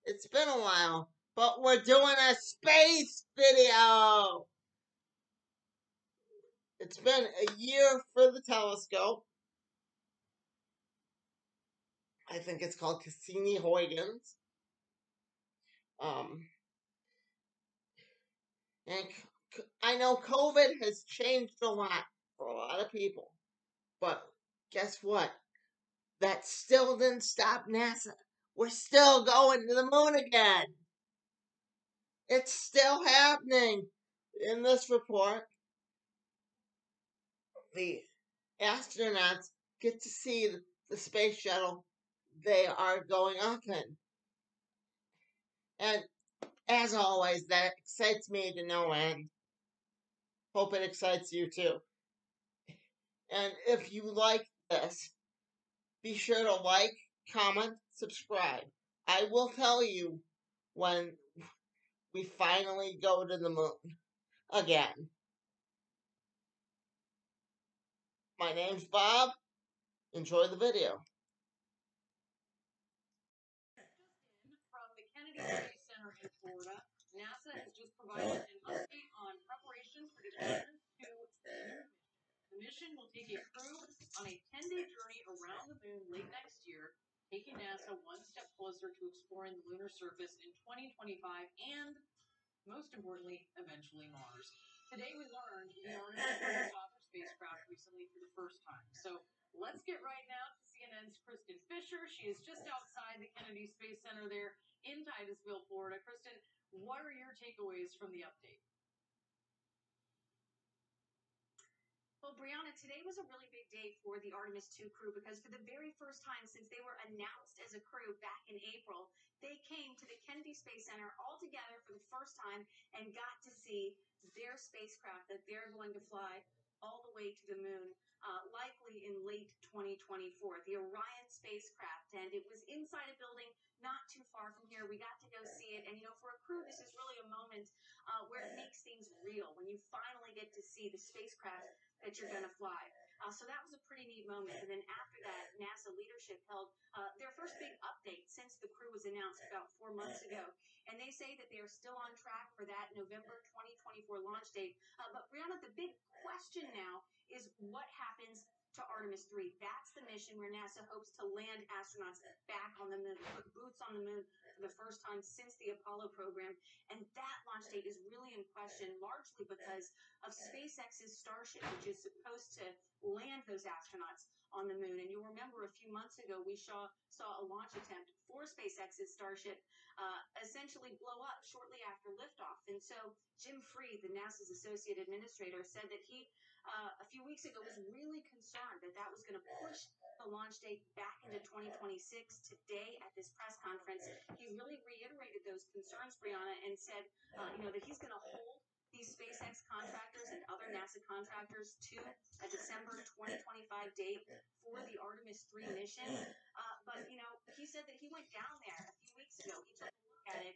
It's been a while, but we're doing a space video. It's been a year for the telescope. I think it's called Cassini-Huygens. And I know COVID has changed a lot for a lot of people, but guess what? That still didn't stop NASA. We're still going to the moon again. It's still happening. In this report, the astronauts get to see the space shuttle they are going up in. And as always, that excites me to no end. Hope it excites you too. And if you like this, be sure to like, comment, subscribe. I will tell you when we finally go to the moon again. My name's Bob. Enjoy the video. From the Kennedy Space Center in Florida, NASA has just provided an update on preparations for the return to the moon. The mission will take a crew on a 10-day journey around the moon late next year, taking NASA one step closer to exploring the lunar surface in 2025 and, most importantly, eventually Mars. Today we learned the Artimus Shuttle saw their spacecraft recently for the first time. So let's get right now to CNN's Kristen Fisher. She is just outside the Kennedy Space Center there in Titusville, Florida. Kristen, what are your takeaways from the update? Well, Brianna, today was a really big day for the Artemis 2 crew because for the very first time since they were announced as a crew back in April, they came to the Kennedy Space Center all together for the first time and got to see their spacecraft that they're going to fly all the way to the moon, likely in late 2024, the Orion spacecraft. And it was inside a building not too far from here. We got to go see it. And, for a crew, this is really a moment where it makes things real, when you finally get to see the spacecraft that you're going to fly. So that was a pretty neat moment. And then after that, NASA leadership held their first big update since the crew was announced about 4 months ago. And they say that they are still on track for that November 2024 launch date. But Brianna, the big question now is what happens to Artemis 3. That's the mission where NASA hopes to land astronauts back on the moon, put boots on the moon for the first time since the Apollo program. And that launch date is really in question, largely because of SpaceX's Starship, which is supposed to land those astronauts on the moon. And you'll remember a few months ago, we saw a launch attempt for SpaceX's Starship essentially blow up shortly after liftoff. And so Jim Freed, the NASA's associate administrator, said that he a few weeks ago was really concerned that that was going to push the launch date back into 2026. Today at this press conference, he really reiterated those concerns, Brianna, and said, that he's going to hold these SpaceX contractors and other NASA contractors to a December 2025 date for the Artemis 3 mission. But, he said that he went down there a few weeks ago. He took a look at it.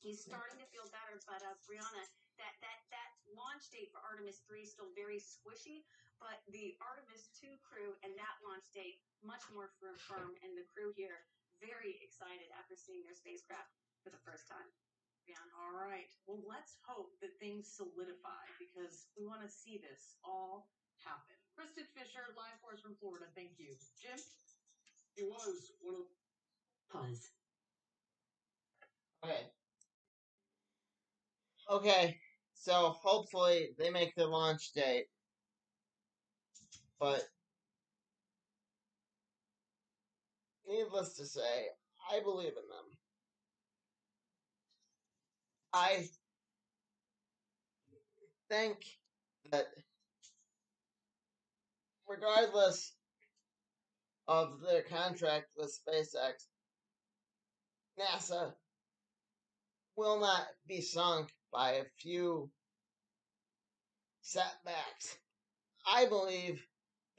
He's starting to feel better, but Brianna, that launch date for Artemis 3 is still very squishy, but the Artemis 2 crew and that launch date much more firm, and the crew here very excited after seeing their spacecraft for the first time. Brianna. All right. Well, let's hope that things solidify because we want to see this all happen. Kristen Fisher, live for us from Florida. Thank you. Jim? He was one of... Pause. Okay, so hopefully they make their launch date. But needless to say, I believe in them. I think that regardless of their contract with SpaceX, NASA will not be sunk by a few setbacks. I believe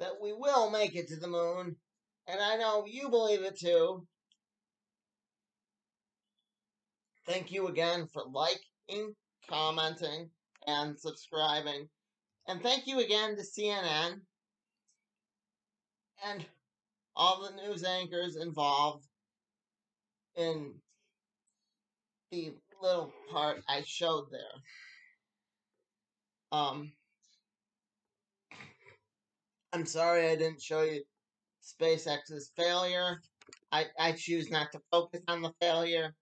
that we will make it to the moon, and I know you believe it too. Thank you again for liking, commenting, and subscribing. And thank you again to CNN and all the news anchors involved in the little part I showed there. I'm sorry I didn't show you SpaceX's failure. I choose not to focus on the failure.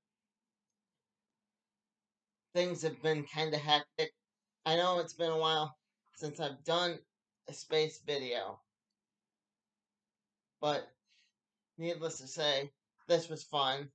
Things have been kind of hectic. I know it's been a while since I've done a space video, but needless to say, this was fun.